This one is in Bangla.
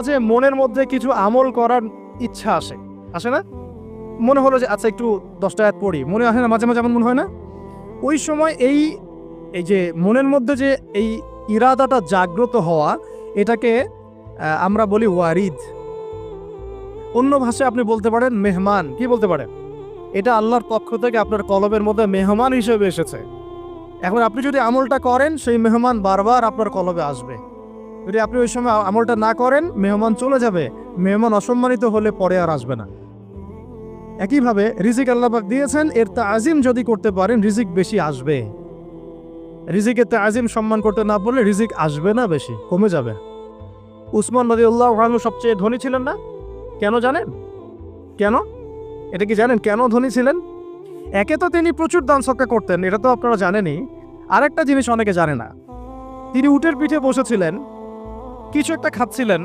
মাঝে মনের মধ্যে কিছু আমল করার ইচ্ছা আসে না? মনে হলো যে আচ্ছা একটু 10টা আয়াত পড়ি, মনে আসে না মাঝে মাঝে? এমন মনে হয় না? ওই সময় এই এই যে মনের মধ্যে যে এই ইরাদাটা জাগ্রত হওয়া, এটাকে আমরা বলি ওয়ারিদ। অন্য ভাষায় আপনি বলতে পারেন মেহমান। কি বলতে পারেন? এটা আল্লাহর পক্ষ থেকে আপনার কলবের মধ্যে মেহমান হিসেবে এসেছে। এখন আপনি যদি আমলটা করেন, সেই মেহমান বারবার আপনার কলবে আসবে। যদি আপনি ওই সময় আমলটা না করেন, মেহমান চলে যাবে। মেহমান অসম্মানিত হলে পরে আর আসবে না। একইভাবে রিজিক আল্লাহ পাক দিয়েছেন, এর তাজিম যদি করতে পারেন রিজিক বেশি আসবে। রিজিকের তাজিম সম্মান করতে না পারলে রিজিক আসবে না, বেশি কমে যাবে। উসমান রাদিয়াল্লাহু আনহু সবচেয়ে ধনী ছিলেন না? কেন জানেন? কেন? এটা কি জানেন কেন ধনী ছিলেন? একে তো তিনি প্রচুর দান সদকা করতেন, এটা তো আপনারা জানেনই। আরেকটা জিনিস অনেকে জানে না, তিনি উটের পিঠে বসেছিলেন, কিছু একটা খাচ্ছিলেন,